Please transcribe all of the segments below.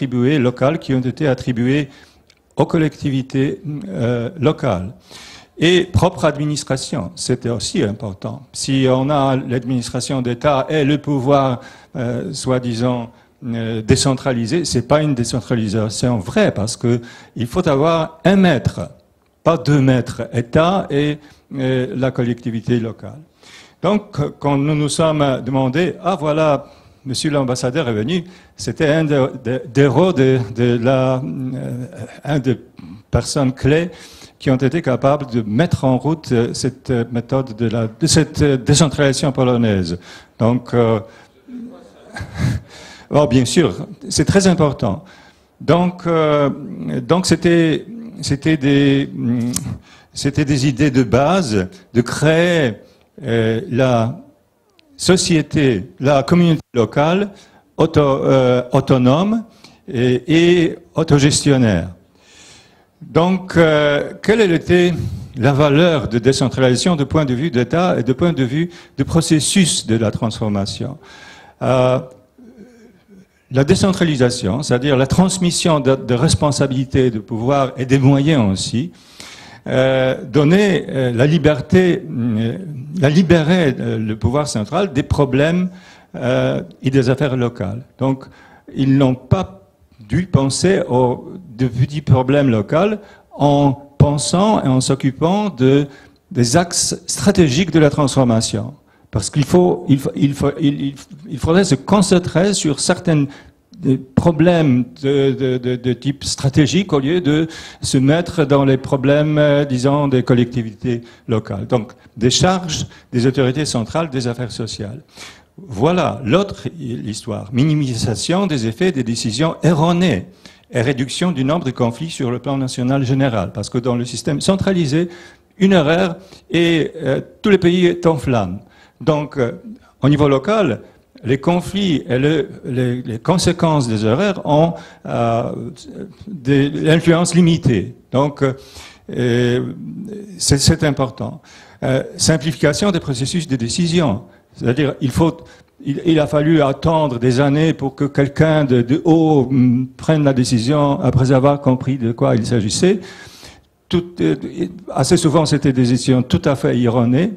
attribuées locales qui ont été attribuées aux collectivités locales. Et propre administration, c'était aussi important. Si on a l'administration d'État et le pouvoir, soi-disant, décentralisé, c'est pas une décentralisation vraie, parce que il faut avoir un maître, pas deux maîtres, État et la collectivité locale. Donc, quand nous nous sommes demandé, ah voilà, Monsieur l'ambassadeur est venu, c'était un des héros un des personnes clés qui ont été capables de mettre en route cette méthode de cette décentralisation polonaise. Donc, bon, bien sûr, c'est très important. Donc c'était des idées de base de créer la société, la communauté locale autonome et autogestionnaire. Donc, quelle était la valeur de décentralisation du point de vue d'État et du point de vue du processus de la transformation? La décentralisation, c'est-à-dire la transmission de responsabilités, de pouvoir et des moyens aussi, donnait la liberté, libérer le pouvoir central des problèmes et des affaires locales. Donc, ils n'ont pas dû penser aux petits problèmes locaux en pensant et en s'occupant des axes stratégiques de la transformation. Parce qu'il faudrait se concentrer sur certains problèmes de type stratégique au lieu de se mettre dans les problèmes, disons, des collectivités locales. Donc, des charges des autorités centrales des affaires sociales. Voilà l'autre histoire. Minimisation des effets des décisions erronées et réduction du nombre de conflits sur le plan national général. Parce que dans le système centralisé, une erreur et tout le pays est en flammes. Donc, au niveau local, les conflits et les conséquences des erreurs ont l'influence limitée. Donc, c'est important. Simplification des processus de décision. C'est-à-dire, il a fallu attendre des années pour que quelqu'un de haut prenne la décision après avoir compris de quoi il s'agissait. Assez souvent, c'était des décisions tout à fait erronées.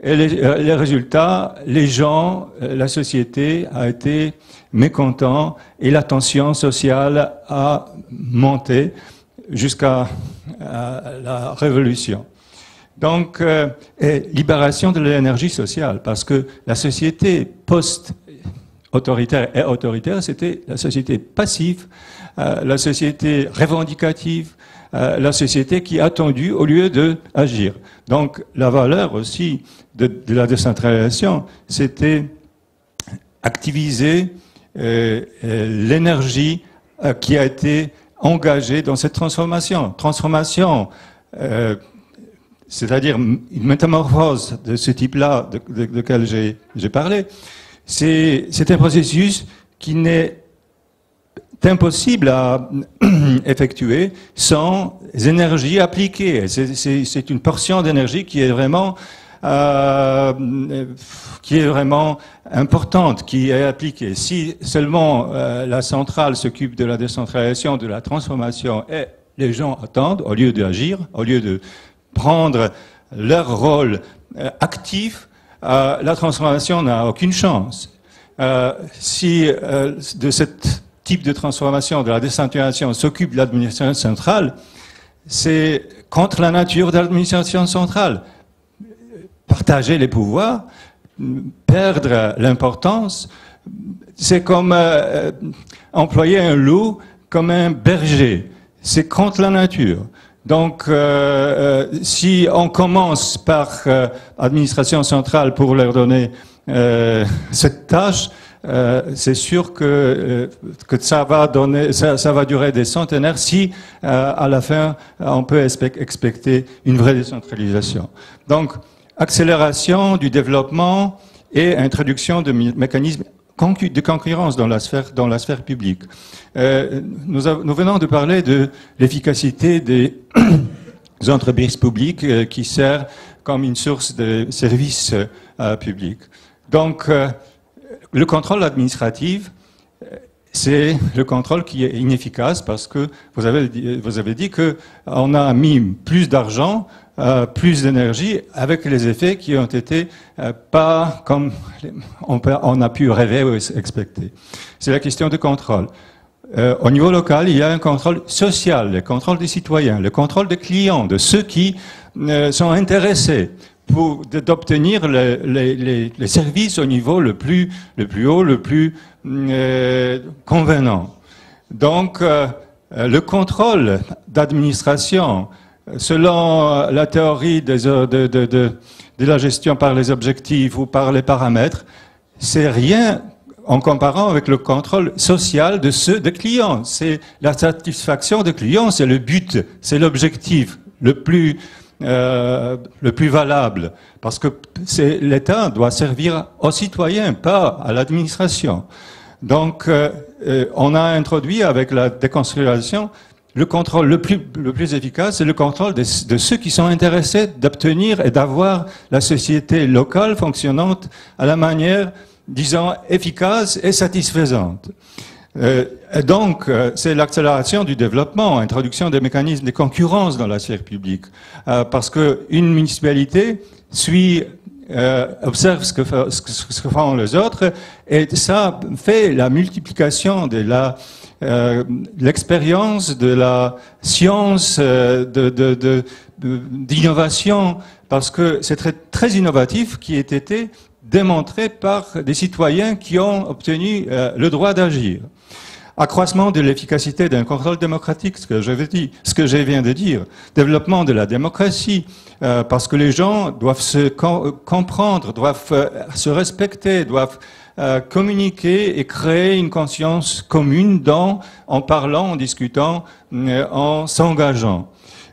Et les résultats, les gens, la société a été mécontent et la tension sociale a monté jusqu'à la révolution. Donc, libération de l'énergie sociale, parce que la société post-autoritaire et autoritaire, c'était la société passive, la société revendicative, la société qui a attendu au lieu d'agir. Donc, la valeur aussi de la décentralisation, c'était activiser l'énergie qui a été engagée dans cette transformation. Transformation, c'est-à-dire une métamorphose de ce type-là de lequel j'ai parlé, c'est un processus qui n'est impossible à effectuer sans énergie appliquée. C'est une portion d'énergie qui est vraiment importante, qui est appliquée. Si seulement la centrale s'occupe de la décentralisation, de la transformation, et les gens attendent, au lieu d'agir, au lieu de prendre leur rôle actif, la transformation n'a aucune chance. Si de cette type de transformation, de la décentralisation, s'occupe l'administration centrale, c'est contre la nature de l'administration centrale. Partager les pouvoirs, perdre l'importance, c'est comme employer un loup comme un berger. C'est contre la nature. Donc, si on commence par administration centrale pour leur donner cette tâche, c'est sûr que ça va durer des centenaires si à la fin on peut expecter une vraie décentralisation. Donc, accélération du développement et introduction de mécanismes de concurrence dans la sphère publique. Nous venons de parler de l'efficacité des entreprises publiques qui servent comme une source de services publics. Donc, le contrôle administratif c'est le contrôle qui est inefficace parce que vous avez dit que on a mis plus d'argent, plus d'énergie avec les effets qui ont été pas comme on a pu rêver ou expecter. C'est la question du contrôle. Au niveau local, il y a un contrôle social, le contrôle des citoyens, le contrôle des clients, de ceux qui sont intéressés d'obtenir les services au niveau le plus haut, le plus convenant. Donc, le contrôle d'administration, selon la théorie de la gestion par les objectifs ou par les paramètres, c'est rien en comparant avec le contrôle social de ceux des clients. C'est la satisfaction des clients, c'est le but, c'est l'objectif le plus valable, parce que l'État doit servir aux citoyens, pas à l'administration. Donc, on a introduit avec la déconstruction le contrôle le plus efficace, c'est le contrôle de ceux qui sont intéressés d'obtenir et d'avoir la société locale fonctionnante à la manière, disons, efficace et satisfaisante. Donc, c'est l'accélération du développement, introduction des mécanismes de concurrence dans la sphère publique, parce que une municipalité observe ce que font les autres, et ça fait la multiplication de l'expérience, de la science, d'innovation, parce que c'est très innovatif qui ait été démontré par des citoyens qui ont obtenu le droit d'agir. Accroissement de l'efficacité d'un contrôle démocratique, ce que je viens de dire. Développement de la démocratie, parce que les gens doivent se comprendre, doivent se respecter, doivent communiquer et créer une conscience commune en parlant, en discutant, en s'engageant.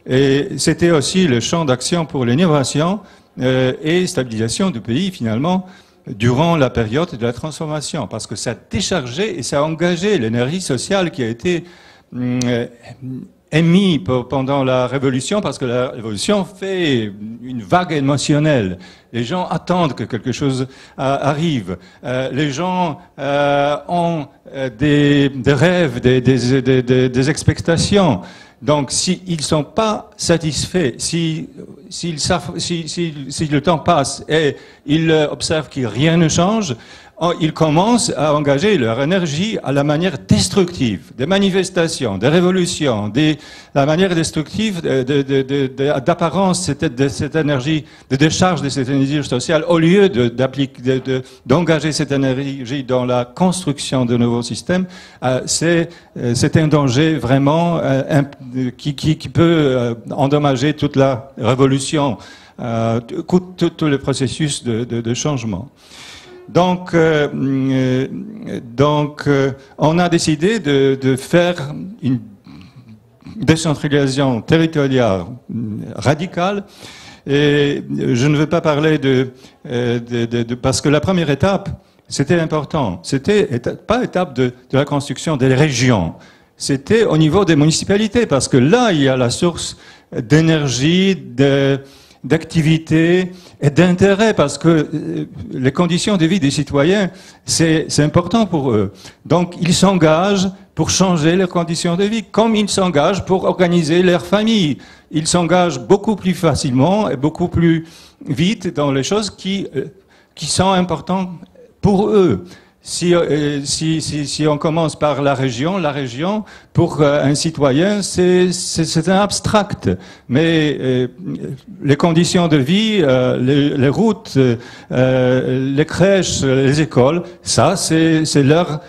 Et c'était aussi le champ d'action pour l'innovation et stabilisation du pays, finalement, durant la période de la transformation, parce que ça déchargeait et ça engageait l'énergie sociale qui a été émise pendant la Révolution, parce que la Révolution fait une vague émotionnelle. Les gens attendent que quelque chose arrive. Les gens ont des rêves, des expectations. Donc, s'ils sont pas satisfaits, si le temps passe et ils observent que rien ne change, ils commencent à engager leur énergie à la manière destructive, des manifestations, des révolutions, la manière destructive d'apparence de cette énergie, de décharge de cette énergie sociale, au lieu d'engager cette énergie dans la construction de nouveaux systèmes. C'est un danger vraiment qui peut endommager toute la révolution, tout le processus de changement. Donc, on a décidé de faire une décentralisation territoriale radicale. Et je ne veux pas parler parce que la première étape, c'était important. C'était pas l'étape de la construction des régions. C'était au niveau des municipalités, parce que là, il y a la source d'énergie, d'activité et d'intérêt, parce que les conditions de vie des citoyens, c'est important pour eux. Donc, ils s'engagent pour changer leurs conditions de vie, comme ils s'engagent pour organiser leur famille. Ils s'engagent beaucoup plus facilement et beaucoup plus vite dans les choses qui sont importantes pour eux. Si on commence par la région, pour un citoyen, c'est un abstract. Mais les conditions de vie, les routes, les crèches, les écoles, ça, c'est leur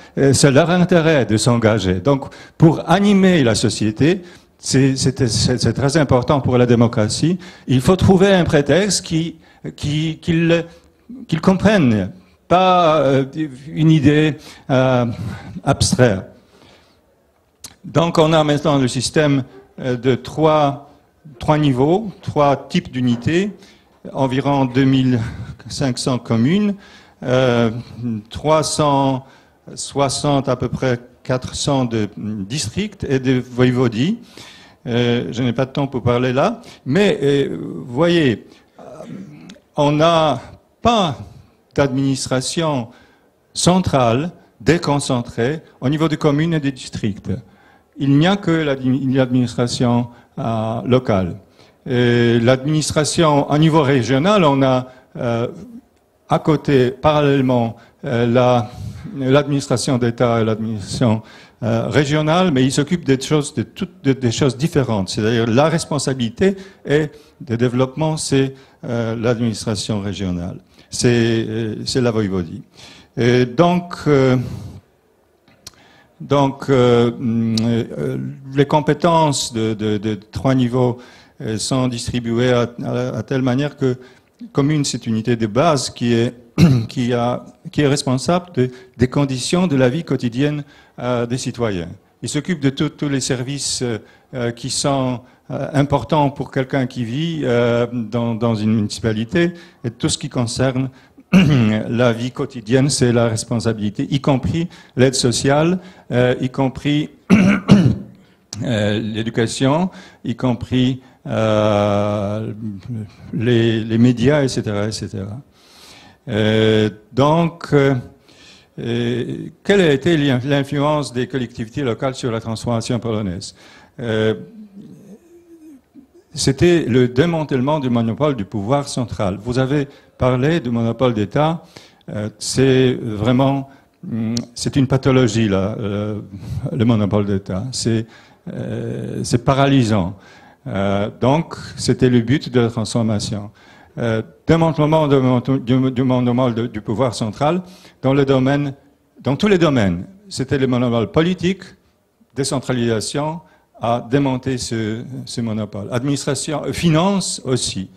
intérêt de s'engager. Donc, pour animer la société, c'est très important pour la démocratie. Il faut trouver un prétexte qu'ils comprennent. Pas une idée abstraite. Donc, on a maintenant le système de trois niveaux, 3 types d'unités, environ 2500 communes, 360 à peu près 400 de districts et de voïvodies. Je n'ai pas de temps pour parler là, mais vous voyez, on n'a pas d'administration centrale déconcentrée au niveau des communes et des districts. Il n'y a que l'administration locale. L'administration au niveau régional, on a à côté, parallèlement, l'administration d'État et l'administration régionale, mais ils s'occupent des choses, des choses différentes. C'est-à-dire la responsabilité et de développement, c'est l'administration régionale. C'est la voïvodie. Et donc, les compétences de 3 niveaux sont distribuées à telle manière que commune, c'est une unité de base qui est responsable des conditions de la vie quotidienne des citoyens. Il s'occupe de tous les services qui sont importants pour quelqu'un qui vit dans une municipalité, et tout ce qui concerne la vie quotidienne, c'est la responsabilité, y compris l'aide sociale, y compris l'éducation, y compris les médias, etc., etc. Donc, quelle a été l'influence des collectivités locales sur la transformation polonaise? C'était le démantèlement du monopole du pouvoir central. Vous avez parlé du monopole d'État. C'est vraiment, c'est une pathologie là, le monopole d'État. C'est paralysant. Donc, c'était le but de la transformation. Démantèlement du monopole du pouvoir central dans tous les domaines. C'était le monopole politique, décentralisation, à démonter ce monopole. Administration, finance aussi,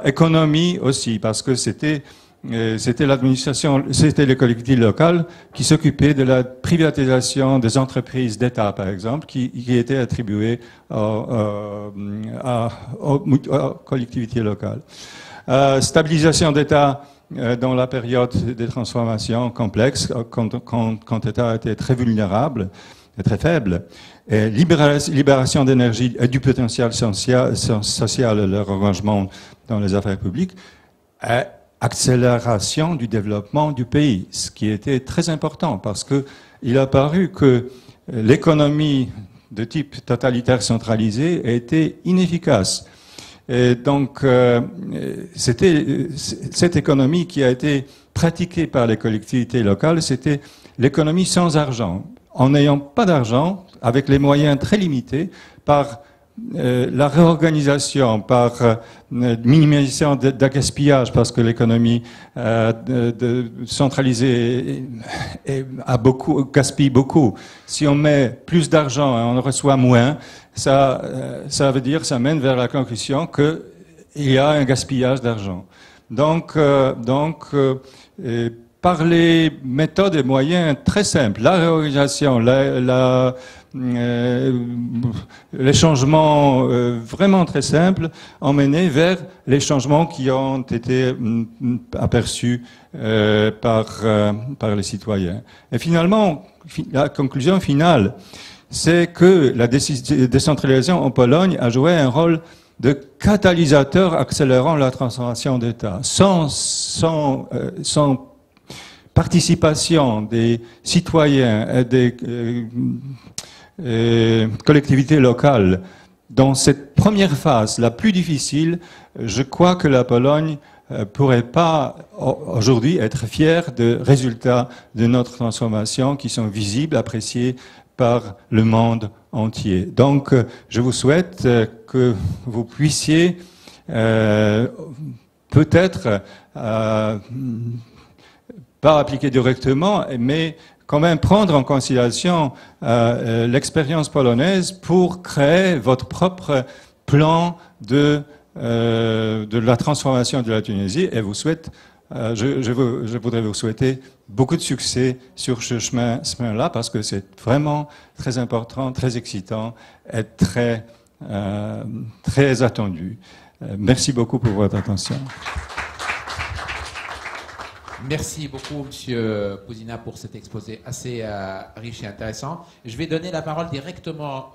économie aussi, parce que c'était l'administration, c'était les collectivités locales qui s'occupaient de la privatisation des entreprises d'État, par exemple, qui étaient attribuées aux collectivités locales. Stabilisation d'État dans la période des transformations complexes, quand l'État était très vulnérable et très faible. Et libération d'énergie et du potentiel social, leur engagement dans les affaires publiques, et accélération du développement du pays, ce qui était très important parce que il a paru que l'économie de type totalitaire centralisé a été inefficace. Et donc, c'était cette économie qui a été pratiquée par les collectivités locales, c'était l'économie sans argent. En n'ayant pas d'argent, avec les moyens très limités, par la réorganisation, par minimisation de gaspillage, parce que l'économie centralisée gaspille beaucoup. Si on met plus d'argent et on reçoit moins, ça veut dire, ça mène vers la conclusion qu'il y a un gaspillage d'argent. Donc, par les méthodes et moyens très simples, la réorganisation, les changements vraiment très simples ont mené vers les changements qui ont été aperçus par les citoyens. Et finalement, la conclusion finale, c'est que la décentralisation en Pologne a joué un rôle de catalyseur accélérant la transformation d'État. Sans participation des citoyens et des collectivités locales dans cette première phase, la plus difficile, je crois que la Pologne pourrait pas aujourd'hui être fière des résultats de notre transformation qui sont visibles, appréciés par le monde entier. Donc, je vous souhaite que vous puissiez peut-être pas appliquer directement, mais quand même prendre en considération l'expérience polonaise pour créer votre propre plan de la transformation de la Tunisie. Et vous souhaite, je voudrais vous souhaiter beaucoup de succès sur ce chemin-là, parce que c'est vraiment très important, très excitant et très attendu. Merci beaucoup pour votre attention. Merci beaucoup, Monsieur Pouzina, pour cet exposé assez riche et intéressant. Je vais donner la parole directement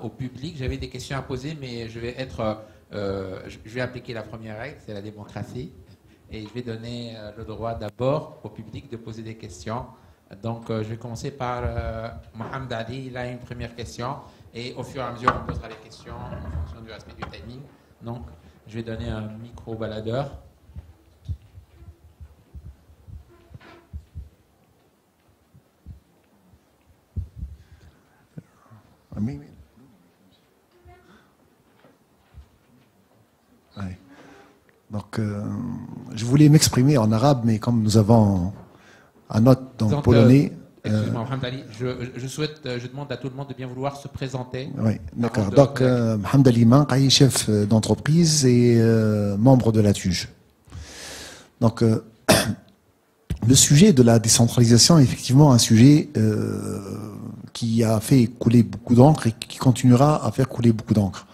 au public. J'avais des questions à poser, mais je vais appliquer la première règle, c'est la démocratie. Et je vais donner le droit d'abord au public de poser des questions Donc, je vais commencer par Mohamed Ali. Il a une première question. Et au fur et à mesure, on posera les questions en fonction du respect du timing. Donc, je vais donner un micro-baladeur. Ouais. Donc, je voulais m'exprimer en arabe, mais comme nous avons un note dans polonais. Excuse-moi, Mohamed Ali, je demande à tout le monde de bien vouloir se présenter. Oui, d'accord. Donc, Mohamed Ali Manqaï, chef d'entreprise et membre de la TUJ. Donc, le sujet de la décentralisation est effectivement un sujet qui a fait couler beaucoup d'encre et qui continuera à faire couler beaucoup d'encre.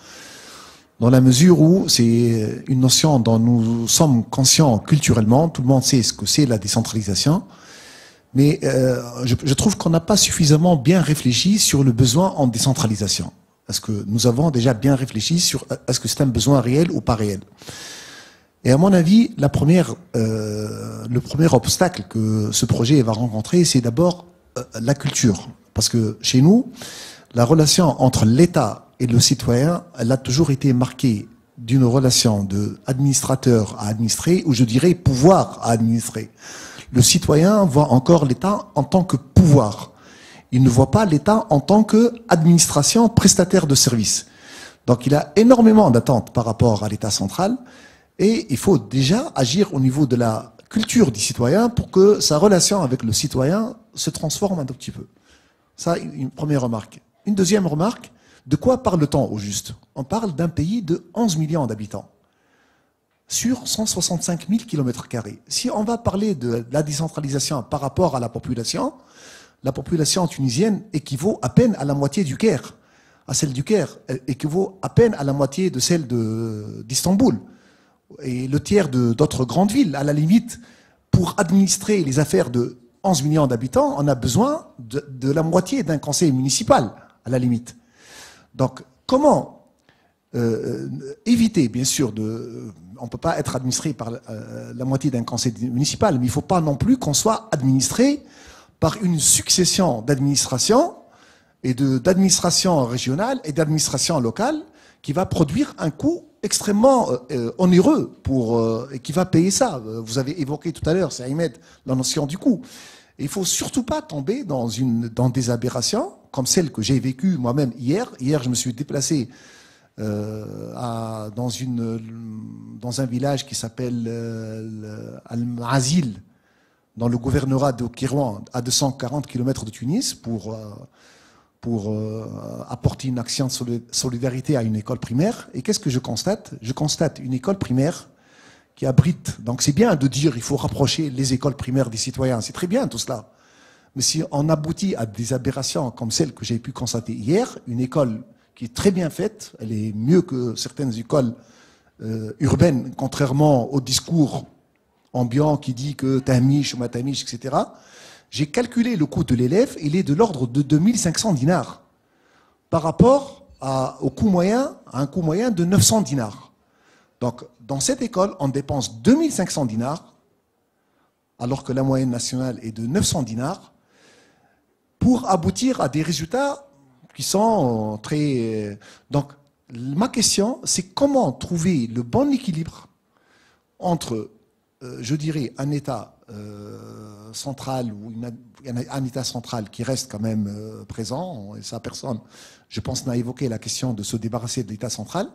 Dans la mesure où c'est une notion dont nous sommes conscients culturellement, tout le monde sait ce que c'est la décentralisation, mais je trouve qu'on n'a pas suffisamment bien réfléchi sur le besoin en décentralisation. Est-ce que nous avons déjà bien réfléchi sur est-ce que c'est un besoin réel ou pas réel? Et à mon avis, le premier obstacle que ce projet va rencontrer, c'est d'abord la culture. Parce que chez nous, la relation entre l'État et le citoyen, elle a toujours été marquée d'une relation de administrateur à administré, ou je dirais pouvoir à administrer. Le citoyen voit encore l'État en tant que pouvoir. Il ne voit pas l'État en tant que administration prestataire de services. Donc il a énormément d'attentes par rapport à l'État central, et il faut déjà agir au niveau de la culture du citoyen pour que sa relation avec le citoyen se transforme un tout petit peu. Ça, une première remarque. Une deuxième remarque, de quoi parle-t-on au juste? On parle d'un pays de 11 millions d'habitants sur 165 000 km². Si on va parler de la décentralisation par rapport à la population tunisienne équivaut à peine à la moitié du Caire. À celle du Caire équivaut à peine à la moitié de celle d'Istanbul. Et le tiers d'autres grandes villes. À la limite, pour administrer les affaires de 11 millions d'habitants, on a besoin de la moitié d'un conseil municipal, à la limite. Donc, comment éviter, bien sûr, on ne peut pas être administré par la moitié d'un conseil municipal, mais il ne faut pas non plus qu'on soit administré par une succession d'administrations et d'administrations régionales et d'administrations locales qui va produire un coût extrêmement onéreux et qui va payer ça. Vous avez évoqué tout à l'heure, c'est Ahmed, la notion du coût. Et il faut surtout pas tomber dans des aberrations comme celle que j'ai vécue moi-même hier. Hier, je me suis déplacé dans un village qui s'appelle Al-Mazil, dans le gouvernorat de Kérouan, à 240 km de Tunis, pour apporter une action de solidarité à une école primaire. Et qu'est-ce que je constate? Je constate une école primaire qui abrite. Donc c'est bien de dire il faut rapprocher les écoles primaires des citoyens. C'est très bien tout cela. Mais si on aboutit à des aberrations comme celle que j'ai pu constater hier, une école qui est très bien faite, elle est mieux que certaines écoles urbaines, contrairement au discours ambiant qui dit que Tahmish ou Matamish, etc. J'ai calculé le coût de l'élève, il est de l'ordre de 2500 dinars par rapport à un coût moyen de 900 dinars. Donc, dans cette école, on dépense 2500 dinars, alors que la moyenne nationale est de 900 dinars, pour aboutir à des résultats qui sont très... Donc, ma question, c'est comment trouver le bon équilibre entre, je dirais, un État central ou un État central qui reste quand même présent, et sa personne, je pense, n'a évoqué la question de se débarrasser de l'État central,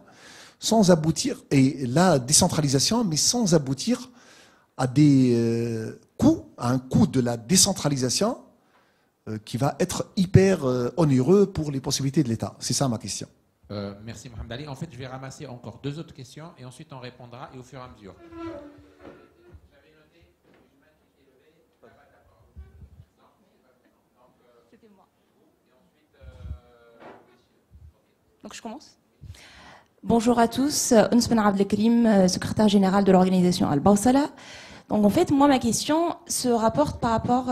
sans aboutir, et la décentralisation, mais sans aboutir à des coûts, à un coût de la décentralisation qui va être hyper onéreux pour les possibilités de l'État. C'est ça ma question. Merci Mohamed Ali. En fait, je vais ramasser encore deux autres questions et ensuite on répondra et au fur et à mesure. C'était moi. Donc je commence. Bonjour à tous, Ousmane Abdelkrim, secrétaire général de l'organisation Al-Bawsala. Donc en fait, moi ma question se rapporte par rapport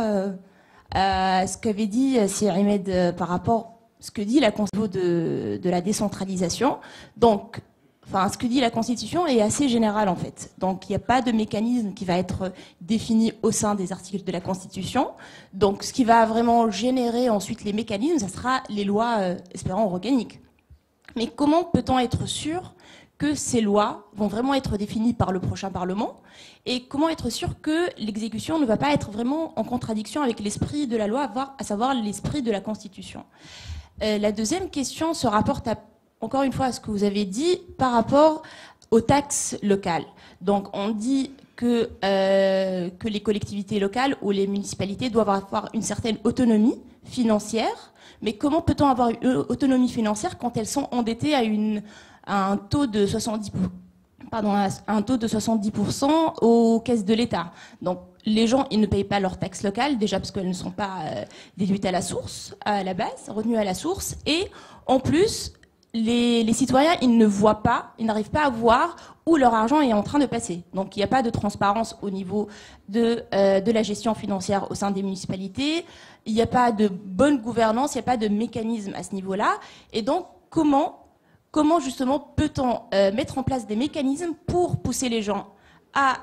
à ce qu'avait dit Sir Ahmed par rapport à ce que dit la conception de la décentralisation. Donc enfin, ce que dit la Constitution est assez général en fait. Donc, il n'y a pas de mécanisme qui va être défini au sein des articles de la Constitution. Donc, ce qui va vraiment générer ensuite les mécanismes, ça sera les lois, espérons, organiques. Mais comment peut-on être sûr que ces lois vont vraiment être définies par le prochain Parlement? Et comment être sûr que l'exécution ne va pas être vraiment en contradiction avec l'esprit de la loi, à savoir l'esprit de la Constitution? La deuxième question se rapporte encore une fois à ce que vous avez dit par rapport aux taxes locales. Donc on dit que les collectivités locales ou les municipalités doivent avoir une certaine autonomie financière, mais comment peut-on avoir une autonomie financière quand elles sont endettées à un taux de 70% aux caisses de l'État? Donc les gens, ils ne payent pas leurs taxes locales, déjà parce qu'elles ne sont pas déduites à la source, à la base, retenues à la source, et en plus, les citoyens, ils ne voient pas, ils n'arrivent pas à voir où leur argent est en train de passer. Donc il n'y a pas de transparence au niveau de la gestion financière au sein des municipalités, il n'y a pas de bonne gouvernance, il n'y a pas de mécanisme à ce niveau-là. Et donc comment justement peut-on mettre en place des mécanismes pour pousser les gens à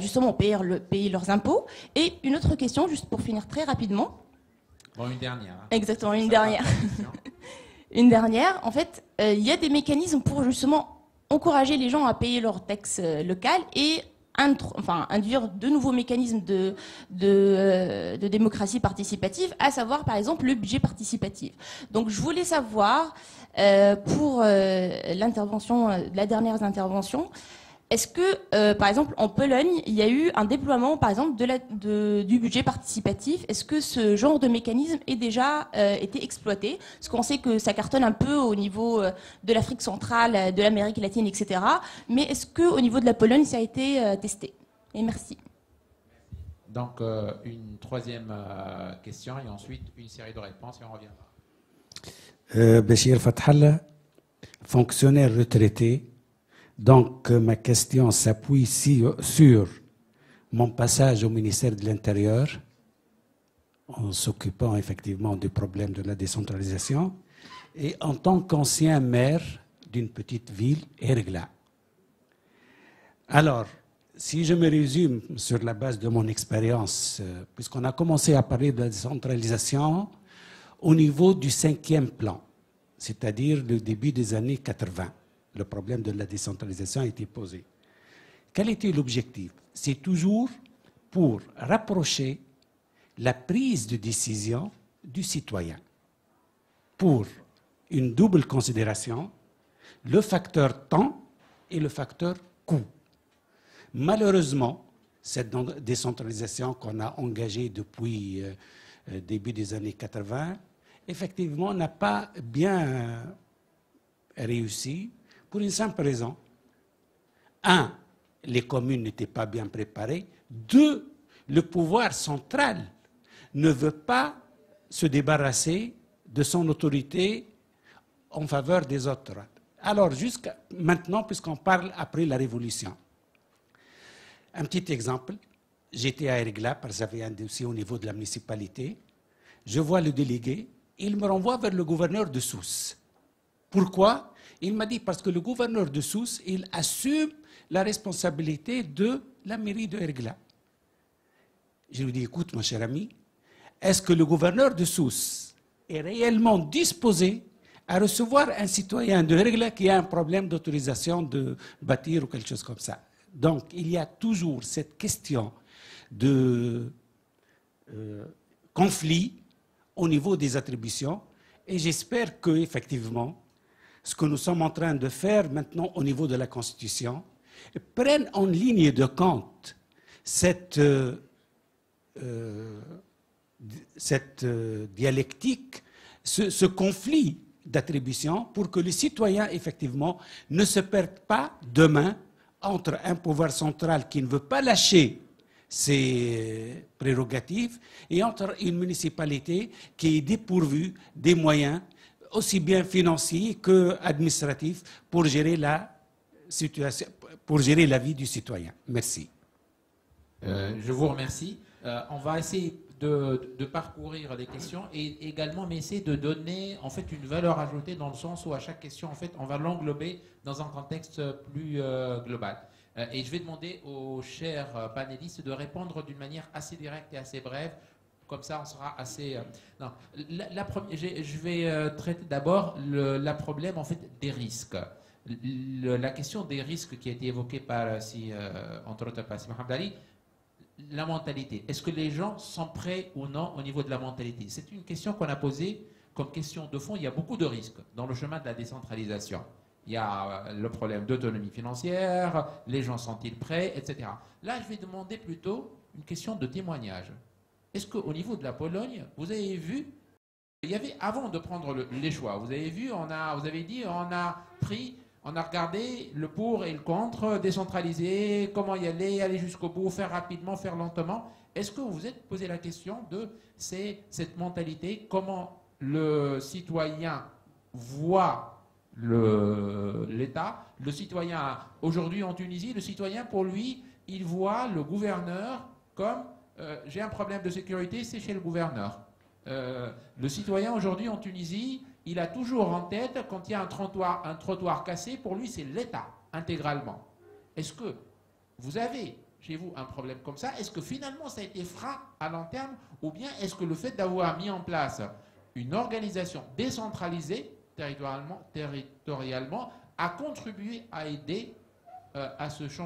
justement payer leurs impôts? Et une autre question, juste pour finir très rapidement. Bon, une dernière. Hein. Exactement, une dernière. Une dernière, en fait, il y a des mécanismes pour justement encourager les gens à payer leurs taxes locales et induire de nouveaux mécanismes de démocratie participative, à savoir par exemple le budget participatif. Donc je voulais savoir, pour l'intervention, la dernière intervention, est-ce que, par exemple, en Pologne, il y a eu un déploiement, par exemple, du budget participatif? Est-ce que ce genre de mécanisme est déjà été exploité? Parce qu'on sait que ça cartonne un peu au niveau de l'Afrique centrale, de l'Amérique latine, etc. Mais est-ce qu'au niveau de la Pologne, ça a été testé? Et merci. Donc, une troisième question et ensuite une série de réponses et on reviendra. Béchir Fathallah, fonctionnaire retraité. Donc, ma question s'appuie sur mon passage au ministère de l'Intérieur, en s'occupant effectivement du problème de la décentralisation, et en tant qu'ancien maire d'une petite ville, Ergla. Alors, si je me résume sur la base de mon expérience, puisqu'on a commencé à parler de la décentralisation au niveau du 5e plan, c'est-à-dire le début des années 80. Le problème de la décentralisation a été posé. Quel était l'objectif? C'est toujours pour rapprocher la prise de décision du citoyen, pour une double considération, le facteur temps et le facteur coût. Malheureusement, cette décentralisation qu'on a engagée depuis début des années 80, effectivement, n'a pas bien réussi. Pour une simple raison. 1, les communes n'étaient pas bien préparées. 2, le pouvoir central ne veut pas se débarrasser de son autorité en faveur des autres. Alors, jusqu'à maintenant, puisqu'on parle après la Révolution. Un petit exemple. J'étais à Ergla, parce que j'avais un dossier au niveau de la municipalité. Je vois le délégué, il me renvoie vers le gouverneur de Sousse. Pourquoi? Il m'a dit parce que le gouverneur de Sousse, il assume la responsabilité de la mairie de Ergla. Je lui dis, écoute, mon cher ami, est-ce que le gouverneur de Sousse est réellement disposé à recevoir un citoyen de Ergla qui a un problème d'autorisation de bâtir ou quelque chose comme ça? Donc, il y a toujours cette question de conflit au niveau des attributions et j'espère qu'effectivement, ce que nous sommes en train de faire maintenant au niveau de la Constitution, prennent en ligne de compte cette dialectique, ce conflit d'attribution, pour que les citoyens, effectivement, ne se perdent pas demain entre un pouvoir central qui ne veut pas lâcher ses prérogatives et entre une municipalité qui est dépourvue des moyens aussi bien financiers qu'administratifs pour gérer la situation, pour gérer la vie du citoyen. Merci. Je vous remercie. On va essayer de parcourir les questions et également mais essayer de donner en fait une valeur ajoutée dans le sens où à chaque question en fait on va l'englober dans un contexte plus global. Et je vais demander aux chers panélistes de répondre d'une manière assez directe et assez brève. Comme ça, on sera assez. Non, je vais traiter d'abord la problème en fait des risques. La question des risques qui a été évoquée par entre autres par Mohamed Ali. La mentalité. Est-ce que les gens sont prêts ou non au niveau de la mentalité? C'est une question qu'on a posée comme question de fond. Il y a beaucoup de risques dans le chemin de la décentralisation. Il y a le problème d'autonomie financière, les gens sont-ils prêts, etc. Là, je vais demander plutôt une question de témoignage. Est-ce qu'au niveau de la Pologne, vous avez vu, il y avait, avant de prendre les choix, vous avez vu, vous avez dit, on a regardé le pour et le contre, décentraliser, comment y aller jusqu'au bout, faire rapidement, faire lentement. Est-ce que vous vous êtes posé la question de cette mentalité, comment le citoyen voit l'État, le citoyen, aujourd'hui en Tunisie, le citoyen, pour lui, il voit le gouverneur comme j'ai un problème de sécurité, c'est chez le gouverneur. Le citoyen aujourd'hui en Tunisie, il a toujours en tête, quand il y a un trottoir cassé, pour lui c'est l'État, intégralement. Est-ce que vous avez chez vous un problème comme ça? Est-ce que finalement ça a été frein à long terme? Ou bien est-ce que le fait d'avoir mis en place une organisation décentralisée, territorialement, a contribué à aider à ce changement?